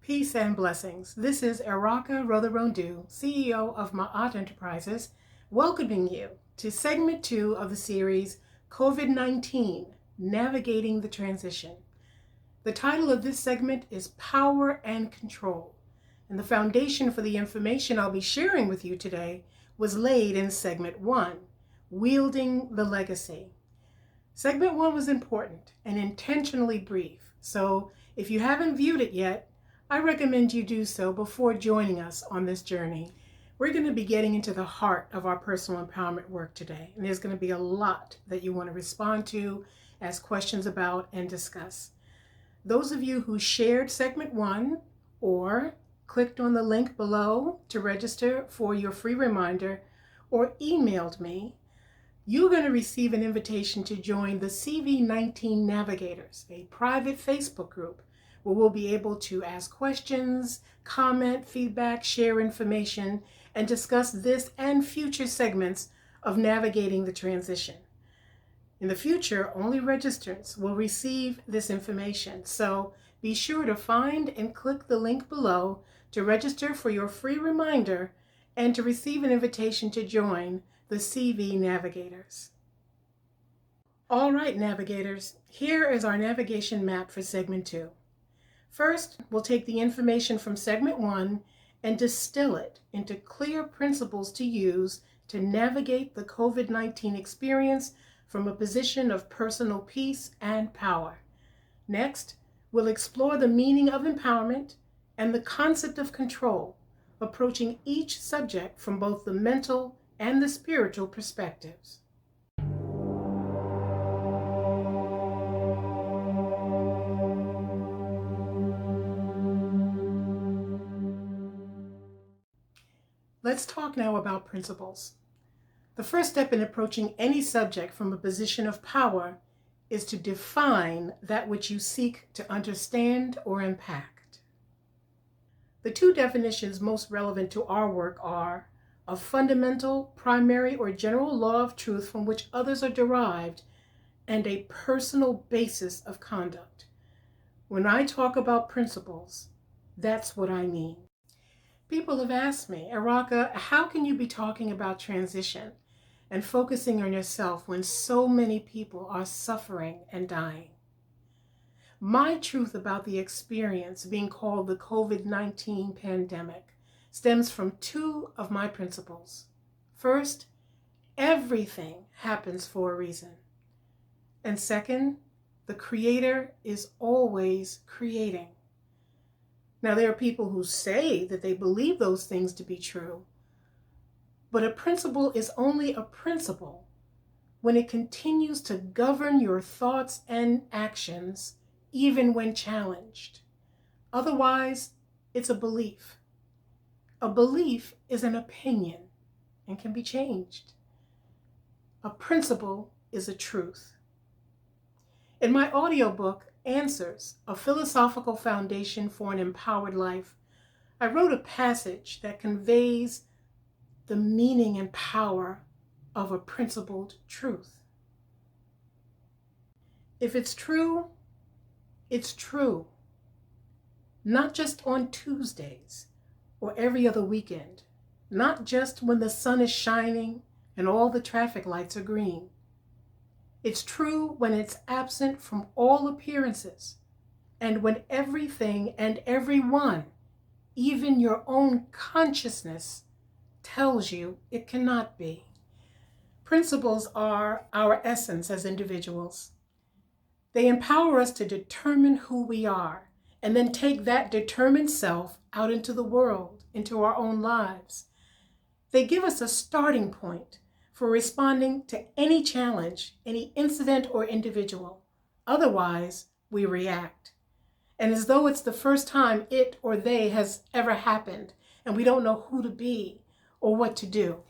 Peace and blessings. This is Eraka Rouzorondu, CEO of Ma'at Enterprises, welcoming you to segment 2 of the series COVID-19, Navigating the Transition. The title of this segment is Power and Control, and the foundation for the information I'll be sharing with you today was laid in segment 1, Wielding the Legacy. Segment 1 was important and intentionally brief, so if you haven't viewed it yet, I recommend you do so before joining us on this journey. We're going to be getting into the heart of our personal empowerment work today, and there's going to be a lot that you want to respond to, ask questions about, and discuss. Those of you who shared segment 1 or clicked on the link below to register for your free reminder or emailed me, you're going to receive an invitation to join the CV19 Navigators, a private Facebook group where we'll be able to ask questions, comment, feedback, share information, and discuss this and future segments of Navigating the Transition. In the future, only registrants will receive this information, so be sure to find and click the link below to register for your free reminder and to receive an invitation to join the CV Navigators. All right, Navigators, here is our navigation map for segment 2. First, we'll take the information from segment 1 and distill it into clear principles to use to navigate the COVID-19 experience from a position of personal peace and power. Next, we'll explore the meaning of empowerment and the concept of control, approaching each subject from both the mental and the spiritual perspectives. Let's talk now about principles. The first step in approaching any subject from a position of power is to define that which you seek to understand or impact. The two definitions most relevant to our work are a fundamental, primary, or general law of truth from which others are derived, and a personal basis of conduct. When I talk about principles, that's what I mean. People have asked me, Eraka, how can you be talking about transition and focusing on yourself when so many people are suffering and dying? My truth about the experience being called the COVID-19 pandemic stems from two of my principles. First, everything happens for a reason. And second, the Creator is always creating. Now, there are people who say that they believe those things to be true, but a principle is only a principle when it continues to govern your thoughts and actions, even when challenged. Otherwise, it's a belief. A belief is an opinion and can be changed. A principle is a truth. In my audiobook, Answers, A Philosophical Foundation for an Empowered Life, I wrote a passage that conveys the meaning and power of a principled truth. If it's true, it's true. Not just on Tuesdays or every other weekend, not just when the sun is shining and all the traffic lights are green. It's true when it's absent from all appearances, and when everything and everyone, even your own consciousness, tells you it cannot be. Principles are our essence as individuals. They empower us to determine who we are, and then take that determined self out into the world, into our own lives. They give us a starting point for responding to any challenge, any incident or individual. Otherwise, we react. And as though it's the first time it or they has ever happened, and we don't know who to be or what to do.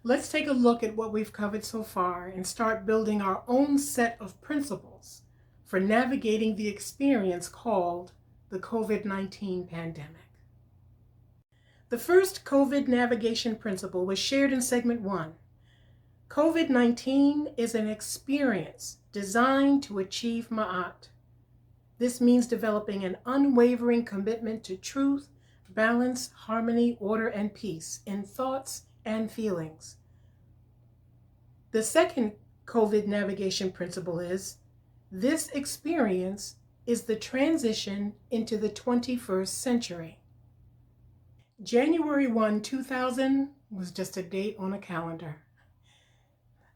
Let's take a look at what we've covered so far and start building our own set of principles for navigating the experience called the COVID-19 pandemic. The first COVID navigation principle was shared in segment 1. COVID-19 is an experience designed to achieve Ma'at. This means developing an unwavering commitment to truth, balance, harmony, order, and peace in thoughts and feelings. The second COVID navigation principle is, this experience is the transition into the 21st century. January 1, 2000 was just a date on a calendar.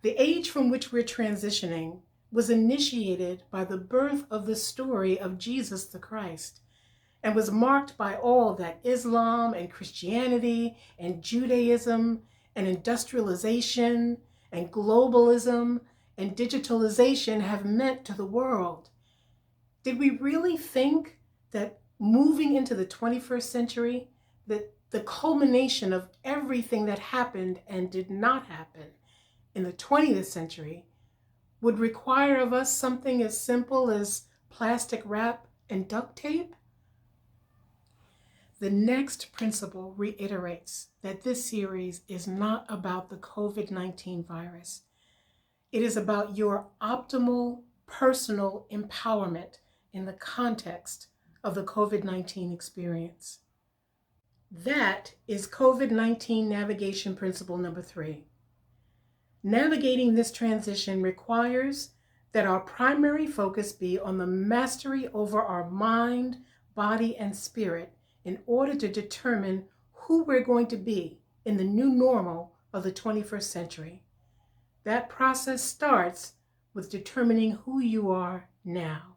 The age from which we're transitioning was initiated by the birth of the story of Jesus the Christ, and was marked by all that Islam and Christianity and Judaism and industrialization and globalism and digitalization have meant to the world. Did we really think that moving into the 21st century, that the culmination of everything that happened and did not happen in the 20th century would require of us something as simple as plastic wrap and duct tape? The next principle reiterates that this series is not about the COVID-19 virus. It is about your optimal personal empowerment in the context of the COVID-19 experience. That is COVID-19 navigation principle number 3. Navigating this transition requires that our primary focus be on the mastery over our mind, body, and spirit in order to determine who we're going to be in the new normal of the 21st century. That process starts with determining who you are now.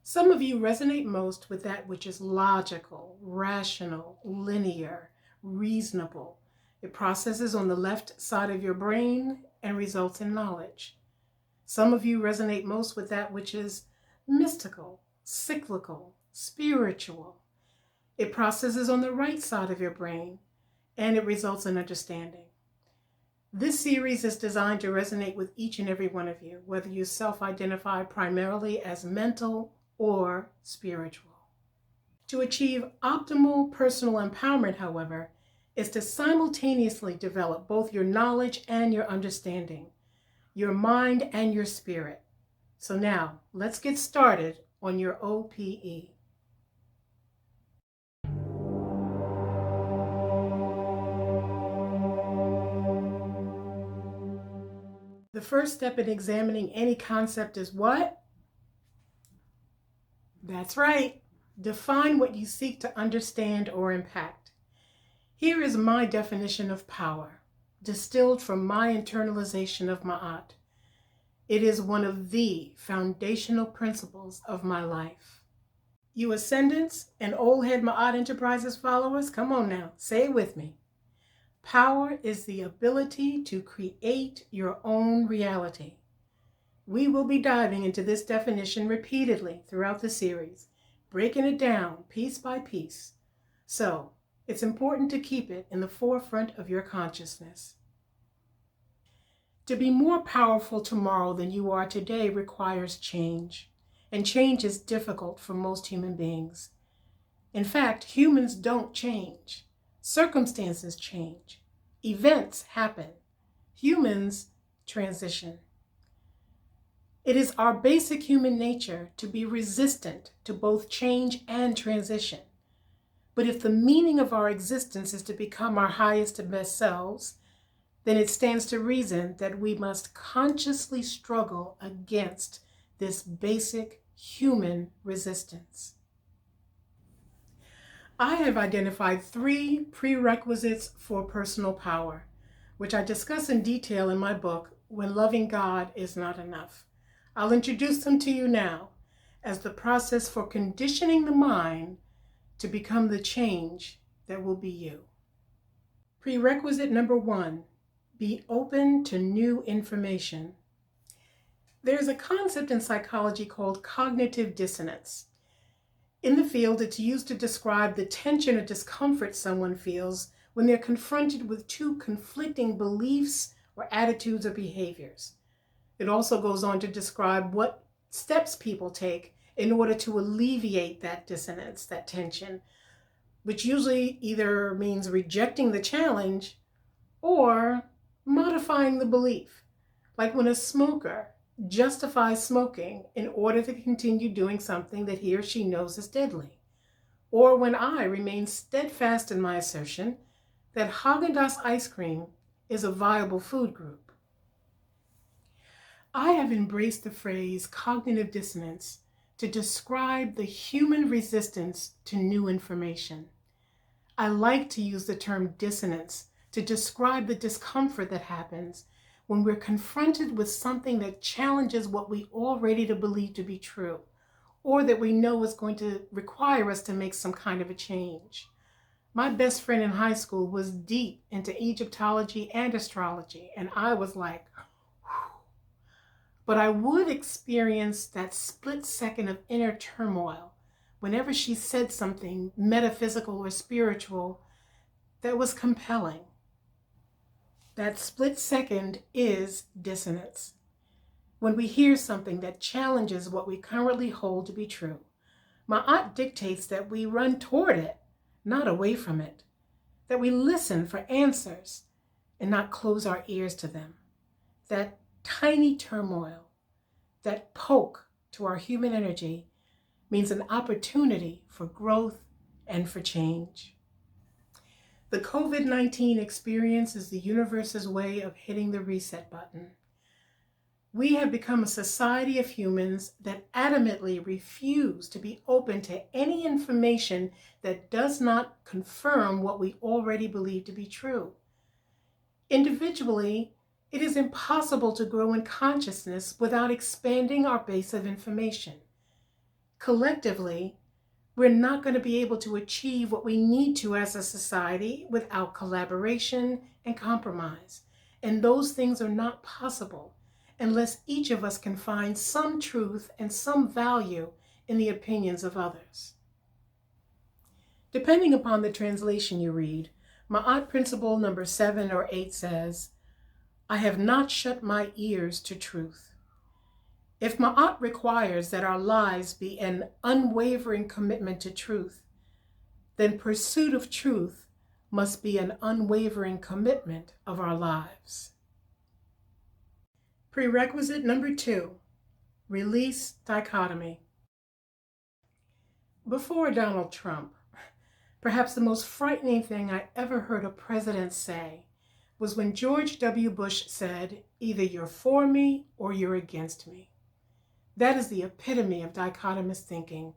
Some of you resonate most with that which is logical, rational, linear, reasonable. It processes on the left side of your brain and results in knowledge. Some of you resonate most with that which is mystical, cyclical, spiritual. It processes on the right side of your brain and it results in understanding. This series is designed to resonate with each and every one of you, whether you self-identify primarily as mental or spiritual. To achieve optimal personal empowerment, however, is to simultaneously develop both your knowledge and your understanding, your mind and your spirit. So now, let's get started on your OPE. The first step in examining any concept is what? That's right. Define what you seek to understand or impact. Here is my definition of power, distilled from my internalization of Ma'at. It is one of the foundational principles of my life. You Ascendants and Old Head Ma'at Enterprises followers, come on now, say it with me. Power is the ability to create your own reality. We will be diving into this definition repeatedly throughout the series, breaking it down piece by piece. So, it's important to keep it in the forefront of your consciousness. To be more powerful tomorrow than you are today requires change, and change is difficult for most human beings. In fact, humans don't change. Circumstances change. Events happen. Humans transition. It is our basic human nature to be resistant to both change and transition. But if the meaning of our existence is to become our highest and best selves, then it stands to reason that we must consciously struggle against this basic human resistance. I have identified 3 prerequisites for personal power, which I discuss in detail in my book, When Loving God Is Not Enough. I'll introduce them to you now as the process for conditioning the mind to become the change that will be you. Prerequisite number 1, be open to new information. There's a concept in psychology called cognitive dissonance. In the field, it's used to describe the tension or discomfort someone feels when they're confronted with 2 conflicting beliefs or attitudes or behaviors. It also goes on to describe what steps people take in order to alleviate that dissonance, that tension, which usually either means rejecting the challenge or modifying the belief. Like when a smoker justifies smoking in order to continue doing something that he or she knows is deadly. Or when I remain steadfast in my assertion that Haagen-Dazs ice cream is a viable food group. I have embraced the phrase cognitive dissonance to describe the human resistance to new information. I like to use the term dissonance to describe the discomfort that happens when we're confronted with something that challenges what we already believe to be true, or that we know is going to require us to make some kind of a change. My best friend in high school was deep into Egyptology and astrology, and I was like, whew. But I would experience that split second of inner turmoil whenever she said something metaphysical or spiritual that was compelling. That split second is dissonance. When we hear something that challenges what we currently hold to be true, my aunt dictates that we run toward it, not away from it, that we listen for answers and not close our ears to them. That tiny turmoil, that poke to our human energy, means an opportunity for growth and for change. The COVID-19 experience is the universe's way of hitting the reset button. We have become a society of humans that adamantly refuse to be open to any information that does not confirm what we already believe to be true. Individually, it is impossible to grow in consciousness without expanding our base of information. Collectively, we're not going to be able to achieve what we need to as a society without collaboration and compromise. And those things are not possible unless each of us can find some truth and some value in the opinions of others. Depending upon the translation you read, Ma'at Principle number 7 or 8 says, I have not shut my ears to truth. If Ma'at requires that our lives be an unwavering commitment to truth, then pursuit of truth must be an unwavering commitment of our lives. Prerequisite number 2, release dichotomy. Before Donald Trump, perhaps the most frightening thing I ever heard a president say was when George W. Bush said, either you're for me or you're against me. That is the epitome of dichotomous thinking,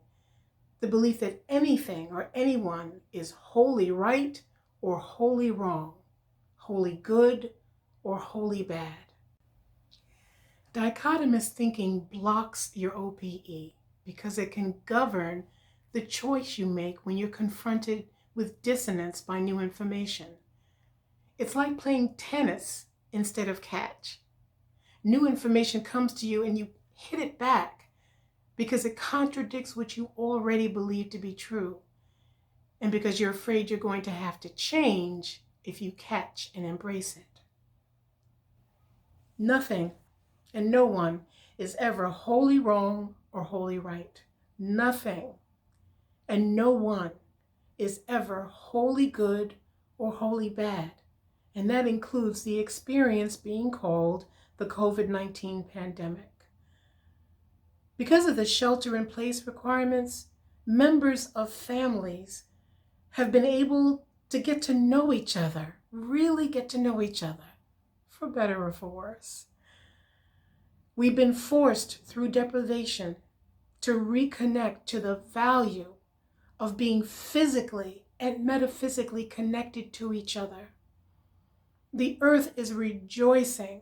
the belief that anything or anyone is wholly right or wholly wrong, wholly good or wholly bad. Dichotomous thinking blocks your OPE because it can govern the choice you make when you're confronted with dissonance by new information. It's like playing tennis instead of catch. New information comes to you and you hit it back because it contradicts what you already believe to be true, and because you're afraid you're going to have to change if you catch and embrace it. Nothing and no one is ever wholly wrong or wholly right. Nothing and no one is ever wholly good or wholly bad, and that includes the experience being called the COVID-19 pandemic. Because of the shelter-in-place requirements, members of families have been able to get to know each other, really get to know each other, for better or for worse. We've been forced through deprivation to reconnect to the value of being physically and metaphysically connected to each other. The earth is rejoicing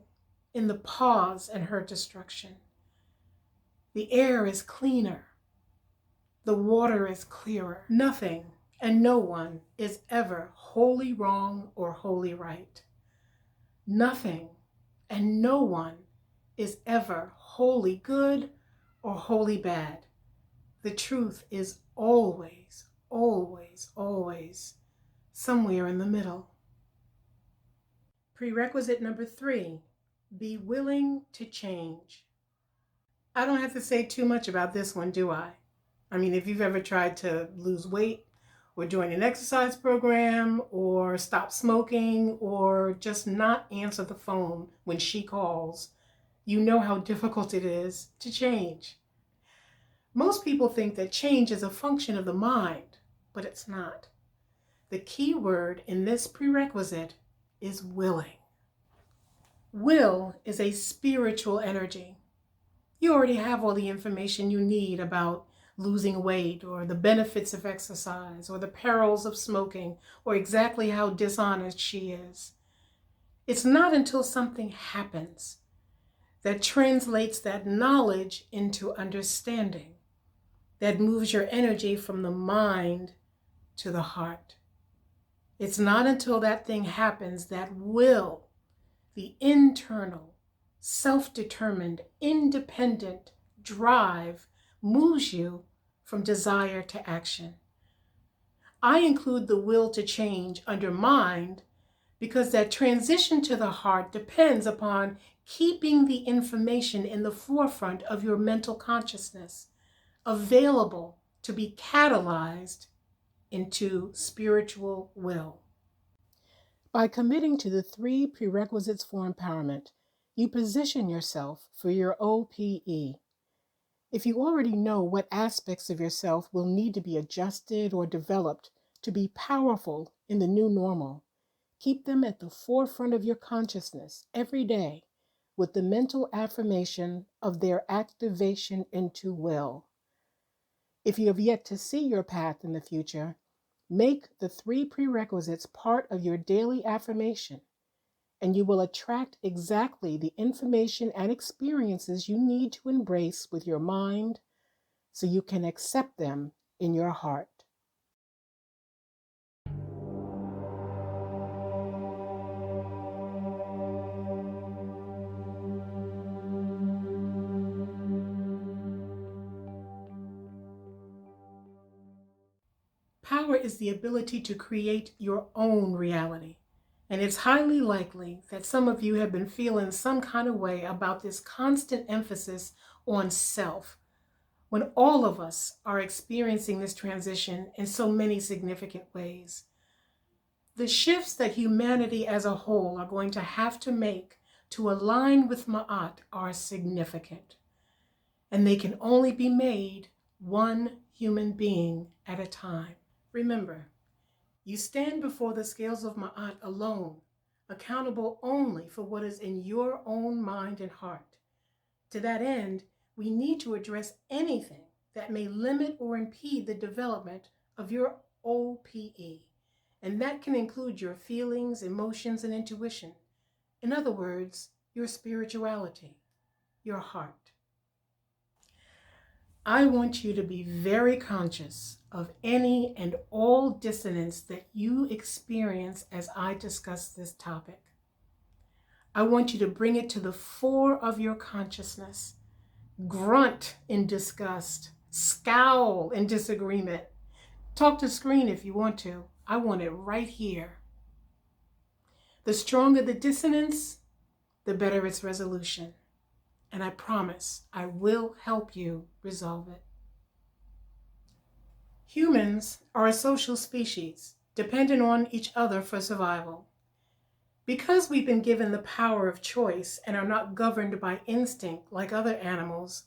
in the pause and her destruction. The air is cleaner. The water is clearer. Nothing and no one is ever wholly wrong or wholly right. Nothing and no one is ever wholly good or wholly bad. The truth is always, always, always somewhere in the middle. Prerequisite number 3, be willing to change. I don't have to say too much about this one, do I? I mean, if you've ever tried to lose weight or join an exercise program or stop smoking or just not answer the phone when she calls, you know how difficult it is to change. Most people think that change is a function of the mind, but it's not. The key word in this prerequisite is willing. Will is a spiritual energy. You already have all the information you need about losing weight, or the benefits of exercise, or the perils of smoking, or exactly how dishonest she is. It's not until something happens that translates that knowledge into understanding, that moves your energy from the mind to the heart. It's not until that thing happens that will, the internal, self-determined, independent drive, moves you from desire to action. I include the will to change under mind because that transition to the heart depends upon keeping the information in the forefront of your mental consciousness, available to be catalyzed into spiritual will. By committing to the 3 prerequisites for empowerment, you position yourself for your OPE. If you already know what aspects of yourself will need to be adjusted or developed to be powerful in the new normal, keep them at the forefront of your consciousness every day with the mental affirmation of their activation into will. If you have yet to see your path in the future, make the 3 prerequisites part of your daily affirmation, and you will attract exactly the information and experiences you need to embrace with your mind so you can accept them in your heart. Power is the ability to create your own reality. And it's highly likely that some of you have been feeling some kind of way about this constant emphasis on self, when all of us are experiencing this transition in so many significant ways. The shifts that humanity as a whole are going to have to make to align with Ma'at are significant, and they can only be made one human being at a time. Remember, you stand before the scales of Ma'at alone, accountable only for what is in your own mind and heart. To that end, we need to address anything that may limit or impede the development of your OPE, and that can include your feelings, emotions, and intuition. In other words, your spirituality, your heart. I want you to be very conscious of any and all dissonance that you experience as I discuss this topic. I want you to bring it to the fore of your consciousness. Grunt in disgust, scowl in disagreement. Talk to screen if you want to. I want it right here. The stronger the dissonance, the better its resolution. And I promise I will help you resolve it. Humans are a social species, dependent on each other for survival. Because we've been given the power of choice and are not governed by instinct like other animals,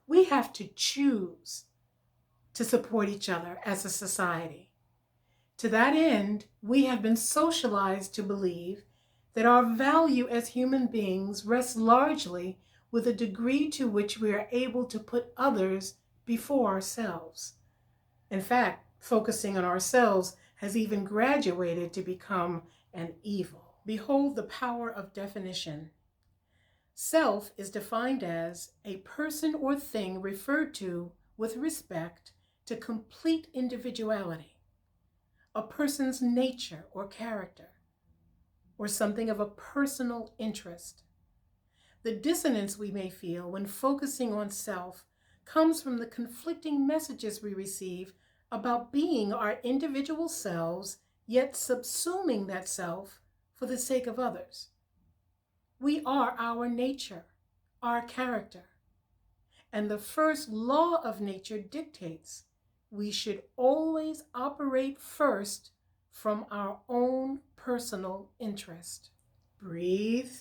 we have to choose to support each other as a society. To that end, we have been socialized to believe that our value as human beings rests largely with the degree to which we are able to put others before ourselves. In fact, focusing on ourselves has even graduated to become an evil. Behold the power of definition. Self is defined as a person or thing referred to with respect to complete individuality, a person's nature or character, or something of a personal interest. The dissonance we may feel when focusing on self comes from the conflicting messages we receive about being our individual selves, yet subsuming that self for the sake of others. We are our nature, our character. And the first law of nature dictates we should always operate first from our own personal interest. Breathe.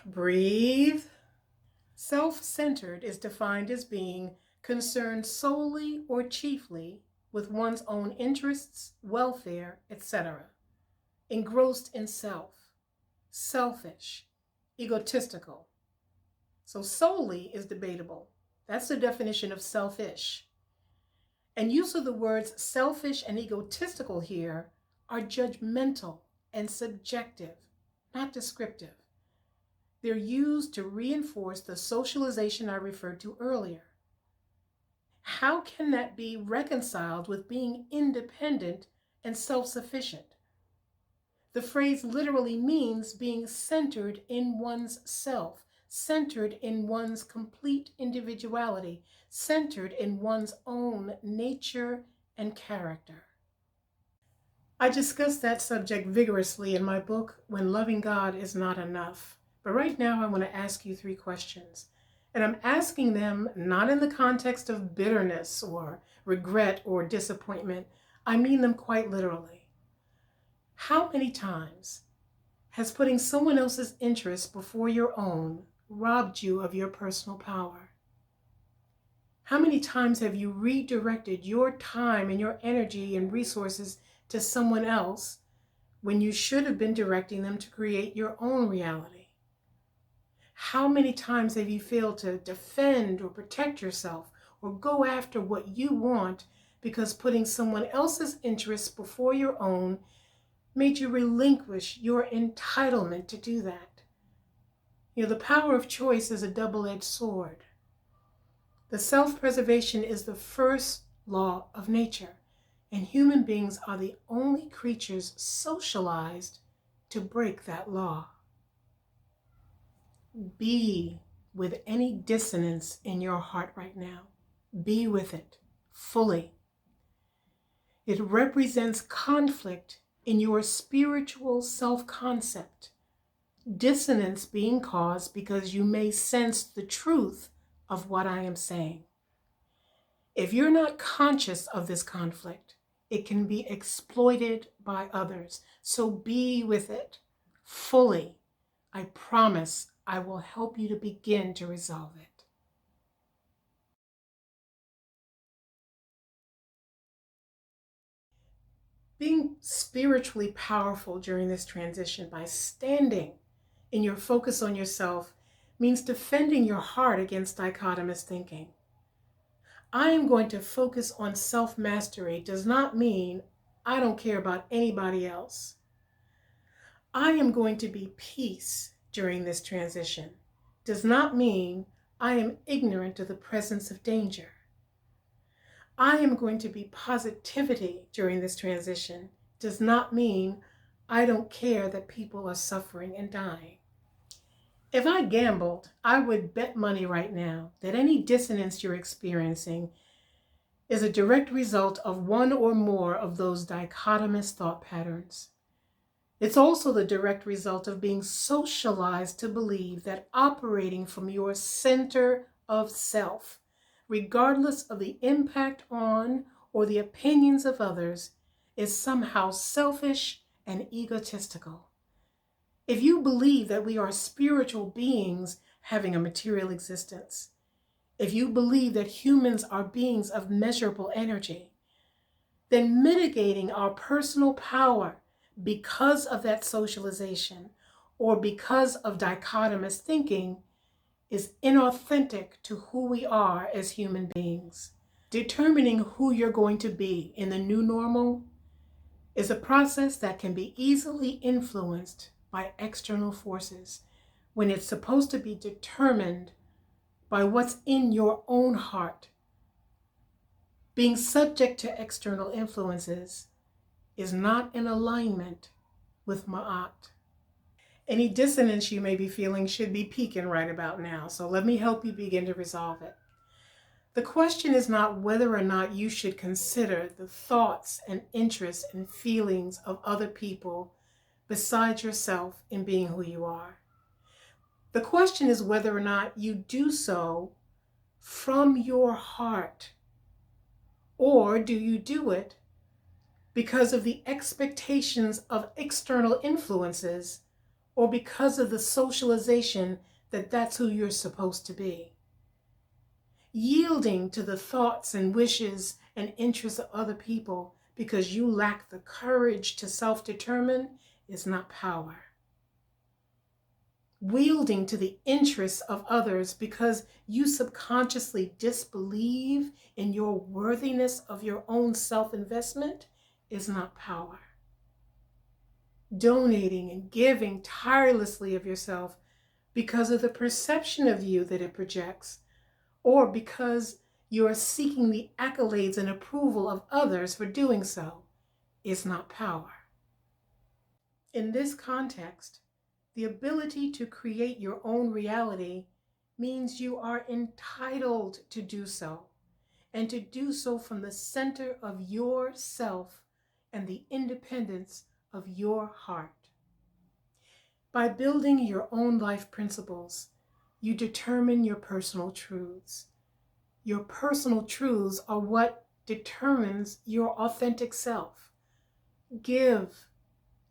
Breathe. Self-centered is defined as being concerned solely or chiefly with one's own interests, welfare, etc. Engrossed in self, selfish, egotistical. So solely is debatable. That's the definition of selfish. And use of the words selfish and egotistical here are judgmental and subjective, not descriptive. They're used to reinforce the socialization I referred to earlier. How can that be reconciled with being independent and self-sufficient? The phrase literally means being centered in one's self, centered in one's complete individuality, centered in one's own nature and character. I discuss that subject vigorously in my book, When Loving God Is Not Enough. But right now I want to ask you 3 questions. And I'm asking them not in the context of bitterness or regret or disappointment. I mean them quite literally. How many times has putting someone else's interests before your own robbed you of your personal power? How many times have you redirected your time and your energy and resources to someone else when you should have been directing them to create your own reality? How many times have you failed to defend or protect yourself or go after what you want because putting someone else's interests before your own made you relinquish your entitlement to do that? The power of choice is a double-edged sword. The self-preservation is the first law of nature, and human beings are the only creatures socialized to break that law. Be with any dissonance in your heart right now. Be with it fully. It represents conflict in your spiritual self-concept. Dissonance being caused because you may sense the truth of what I am saying. If you're not conscious of this conflict, it can be exploited by others. So be with it fully. I promise I will help you to begin to resolve it. Being spiritually powerful during this transition by standing in your focus on yourself means defending your heart against dichotomous thinking. I am going to focus on self-mastery does not mean I don't care about anybody else. I am going to be peace during this transition does not mean I am ignorant of the presence of danger. I am going to be positivity during this transition does not mean I don't care that people are suffering and dying. If I gambled, I would bet money right now that any dissonance you're experiencing is a direct result of one or more of those dichotomous thought patterns. It's also the direct result of being socialized to believe that operating from your center of self, regardless of the impact on or the opinions of others, is somehow selfish and egotistical. If you believe that we are spiritual beings having a material existence, if you believe that humans are beings of measurable energy, then mitigating our personal power because of that socialization or because of dichotomous thinking is inauthentic to who we are as human beings. Determining who you're going to be in the new normal is a process that can be easily influenced by external forces when it's supposed to be determined by what's in your own heart. Being subject to external influences is not in alignment with Ma'at. Any dissonance you may be feeling should be peaking right about now, so let me help you begin to resolve it. The question is not whether or not you should consider the thoughts and interests and feelings of other people besides yourself in being who you are. The question is whether or not you do so from your heart, or do you do it because of the expectations of external influences or because of the socialization that that's who you're supposed to be. Yielding to the thoughts and wishes and interests of other people because you lack the courage to self-determine is not power. Wielding to the interests of others because you subconsciously disbelieve in your worthiness of your own self-investment is not power. Donating and giving tirelessly of yourself because of the perception of you that it projects, or because you are seeking the accolades and approval of others for doing so, is not power. In this context, the ability to create your own reality means you are entitled to do so, and to do so from the center of yourself and the independence of your heart. By building your own life principles, you determine your personal truths. Your personal truths are what determines your authentic self. Give,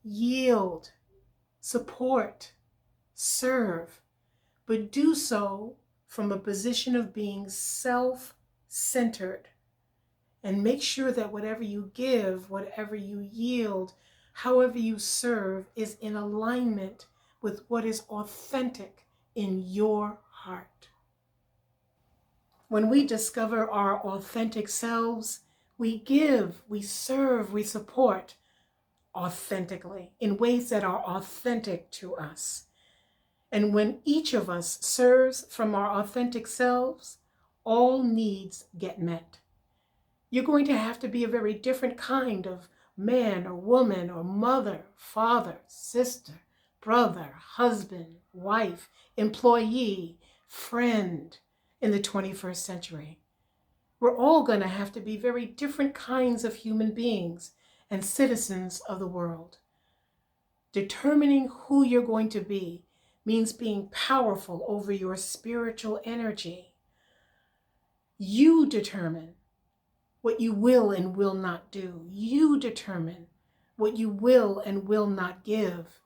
yield, support, serve, but do so from a position of being self-centered. And make sure that whatever you give, whatever you yield, however you serve, is in alignment with what is authentic in your heart. When we discover our authentic selves, we give, we serve, we support authentically in ways that are authentic to us. And when each of us serves from our authentic selves, all needs get met. You're going to have to be a very different kind of man or woman or mother, father, sister, brother, husband, wife, employee, friend in the 21st century. We're all going to have to be very different kinds of human beings and citizens of the world. Determining who you're going to be means being powerful over your spiritual energy. You determine what you will and will not do. You determine what you will and will not give.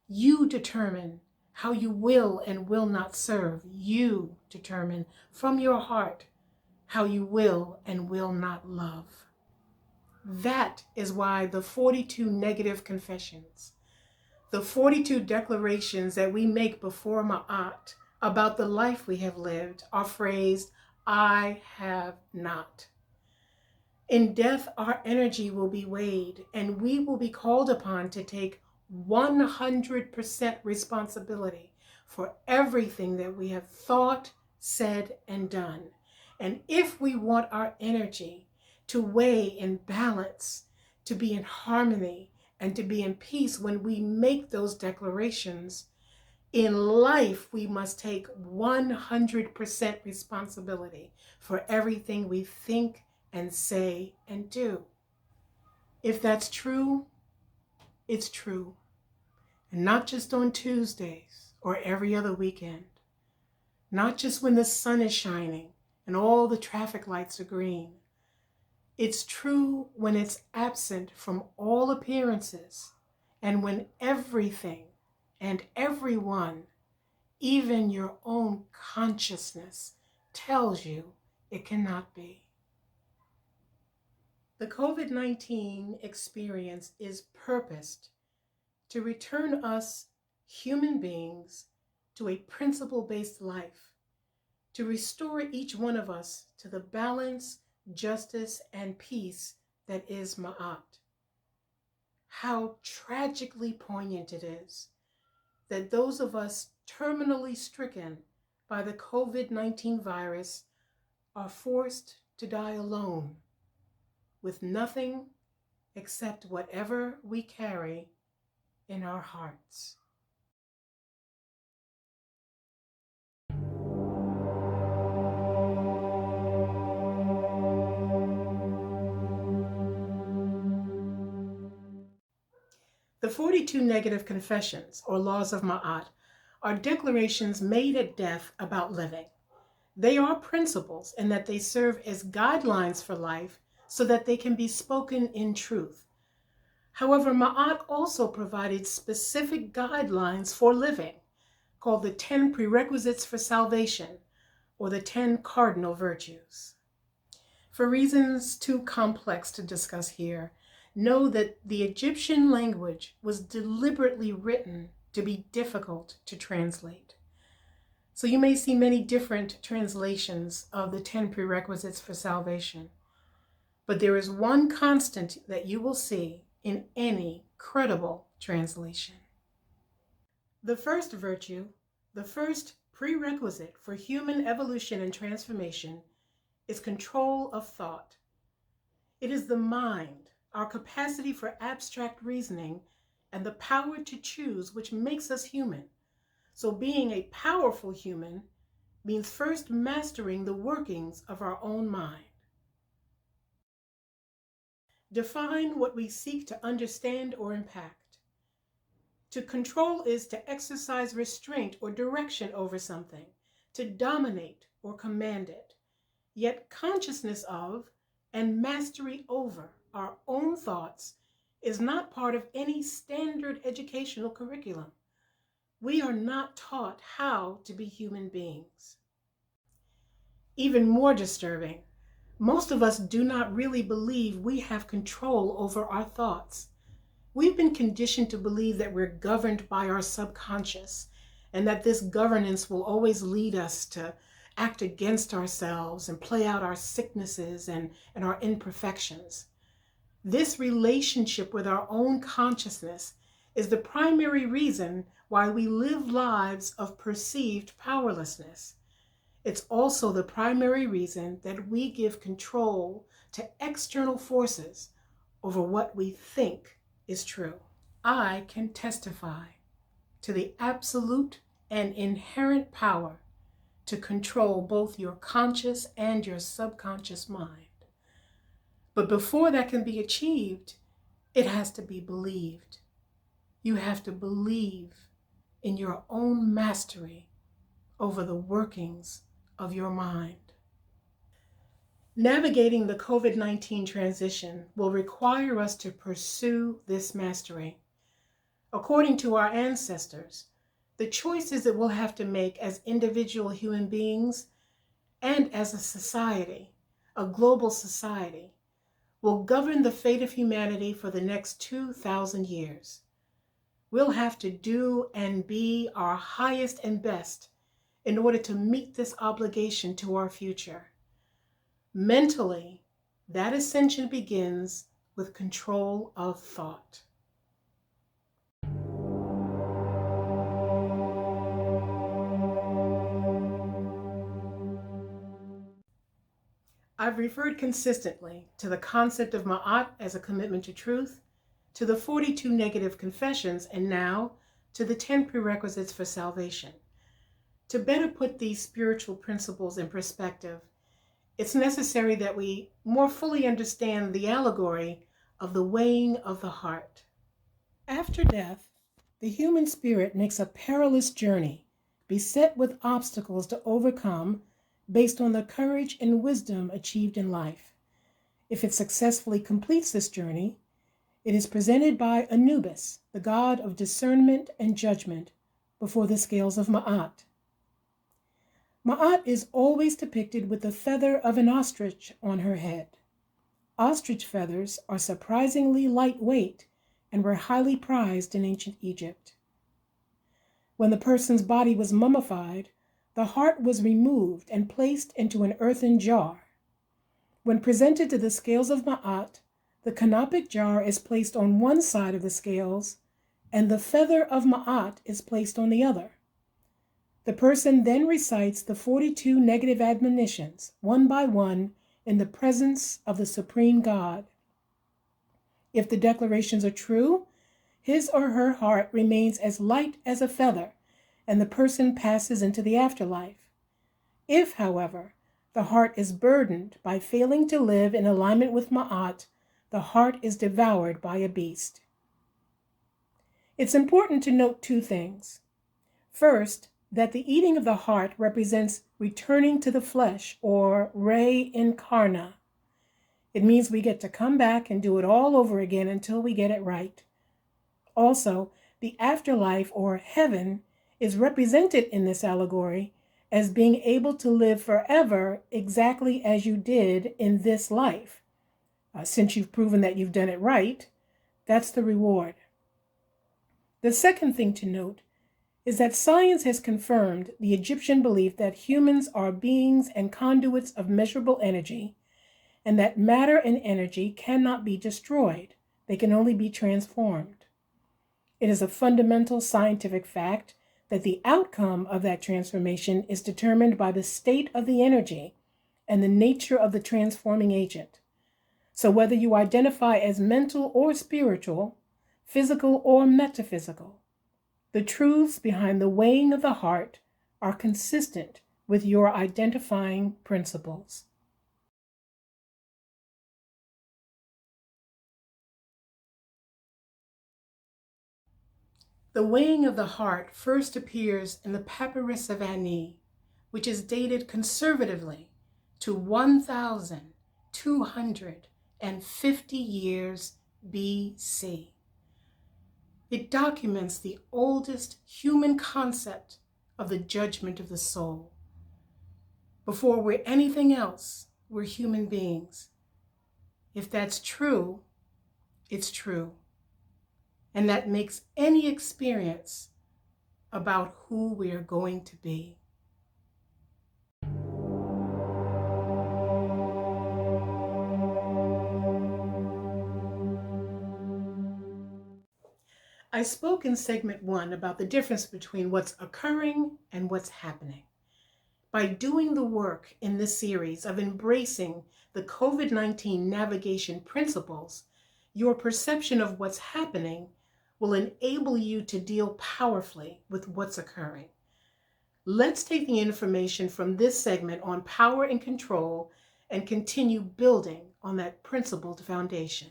You determine how you will and will not serve. You determine from your heart how you will and will not love. That is why the 42 negative confessions, the 42 declarations that we make before Ma'at about the life we have lived are phrased, I have not. In death, our energy will be weighed, and we will be called upon to take 100% responsibility for everything that we have thought, said, and done. And if we want our energy to weigh in balance, to be in harmony, and to be in peace when we make those declarations, in life we must take 100% responsibility for everything we think and say and do. If that's true, it's true. And not just on Tuesdays or every other weekend. Not just when the sun is shining and all the traffic lights are green. It's true when it's absent from all appearances and when everything and everyone, even your own consciousness, tells you it cannot be. The COVID-19 experience is purposed to return us human beings to a principle-based life, to restore each one of us to the balance, justice, and peace that is Ma'at. How tragically poignant it is that those of us terminally stricken by the COVID-19 virus are forced to die alone, with nothing except whatever we carry in our hearts. The 42 negative confessions, or laws of Ma'at, are declarations made at death about living. They are principles in that they serve as guidelines for life so that they can be spoken in truth. However, Ma'at also provided specific guidelines for living, called the 10 prerequisites for salvation, or the 10 cardinal virtues. For reasons too complex to discuss here, know that the Egyptian language was deliberately written to be difficult to translate. So you may see many different translations of the 10 prerequisites for salvation. But there is one constant that you will see in any credible translation. The first virtue, the first prerequisite for human evolution and transformation, is control of thought. It is the mind, our capacity for abstract reasoning, and the power to choose which makes us human. So being a powerful human means first mastering the workings of our own mind. Define what we seek to understand or impact. To control is to exercise restraint or direction over something, to dominate or command it. Yet consciousness of and mastery over our own thoughts is not part of any standard educational curriculum. We are not taught how to be human beings. Even more disturbing, most of us do not really believe we have control over our thoughts. We've been conditioned to believe that we're governed by our subconscious and that this governance will always lead us to act against ourselves and play out our sicknesses and our imperfections. This relationship with our own consciousness is the primary reason why we live lives of perceived powerlessness. It's also the primary reason that we give control to external forces over what we think is true. I can testify to the absolute and inherent power to control both your conscious and your subconscious mind. But before that can be achieved, it has to be believed. You have to believe in your own mastery over the workings of your mind. Navigating the COVID-19 transition will require us to pursue this mastery. According to our ancestors, the choices that we'll have to make as individual human beings and as a society, a global society, will govern the fate of humanity for the next 2,000 years. We'll have to do and be our highest and best in order to meet this obligation to our future. Mentally, that ascension begins with control of thought. I've referred consistently to the concept of Ma'at as a commitment to truth, to the 42 negative confessions, and now to the 10 prerequisites for salvation. To better put these spiritual principles in perspective, it's necessary that we more fully understand the allegory of the weighing of the heart. After death, the human spirit makes a perilous journey, beset with obstacles to overcome based on the courage and wisdom achieved in life. If it successfully completes this journey, it is presented by Anubis, the god of discernment and judgment, before the scales of Ma'at. Ma'at is always depicted with the feather of an ostrich on her head. Ostrich feathers are surprisingly lightweight and were highly prized in ancient Egypt. When the person's body was mummified, the heart was removed and placed into an earthen jar. When presented to the scales of Ma'at, the canopic jar is placed on one side of the scales, and the feather of Ma'at is placed on the other. The person then recites the 42 negative admonitions, one by one, in the presence of the Supreme God. If the declarations are true, his or her heart remains as light as a feather, and the person passes into the afterlife. If, however, the heart is burdened by failing to live in alignment with Ma'at, the heart is devoured by a beast. It's important to note two things. First, that the eating of the heart represents returning to the flesh, or re incarna. It means we get to come back and do it all over again until we get it right. Also, the afterlife, or heaven, is represented in this allegory as being able to live forever exactly as you did in this life. Since you've proven that you've done it right, that's the reward. The second thing to note is that science has confirmed the Egyptian belief that humans are beings and conduits of measurable energy, and that matter and energy cannot be destroyed. They can only be transformed. It is a fundamental scientific fact that the outcome of that transformation is determined by the state of the energy and the nature of the transforming agent. So whether you identify as mental or spiritual, physical or metaphysical, the truths behind the weighing of the heart are consistent with your identifying principles. The weighing of the heart first appears in the Papyrus of Ani, which is dated conservatively to 1,250 years BC. It documents the oldest human concept of the judgment of the soul. Before we're anything else, we're human beings. If that's true, it's true. And that makes any experience about who we are going to be. I spoke in segment 1 about the difference between what's occurring and what's happening. By doing the work in this series of embracing the COVID-19 navigation principles, your perception of what's happening will enable you to deal powerfully with what's occurring. Let's take the information from this segment on power and control and continue building on that principled foundation.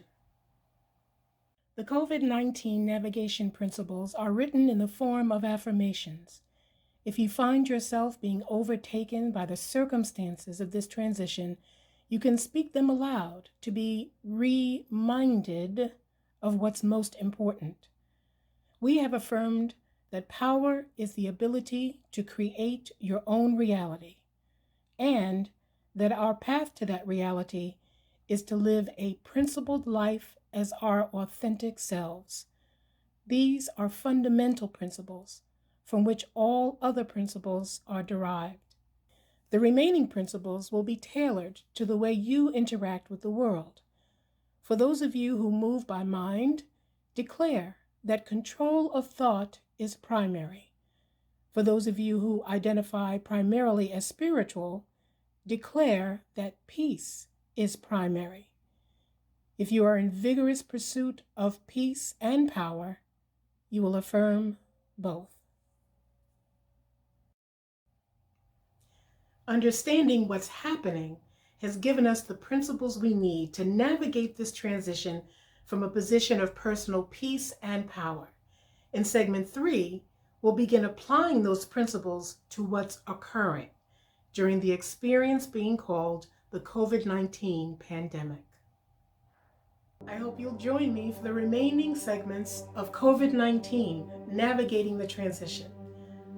The COVID-19 navigation principles are written in the form of affirmations. If you find yourself being overtaken by the circumstances of this transition, you can speak them aloud to be reminded of what's most important. We have affirmed that power is the ability to create your own reality, and that our path to that reality is to live a principled life as our authentic selves. These are fundamental principles from which all other principles are derived. The remaining principles will be tailored to the way you interact with the world. For those of you who move by mind, declare that control of thought is primary. For those of you who identify primarily as spiritual, declare that peace is primary. If you are in vigorous pursuit of peace and power, you will affirm both. Understanding what's happening has given us the principles we need to navigate this transition from a position of personal peace and power. In segment 3, we'll begin applying those principles to what's occurring during the experience being called the COVID-19 pandemic. I hope you'll join me for the remaining segments of COVID-19, navigating the transition.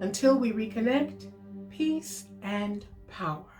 Until we reconnect, peace and power.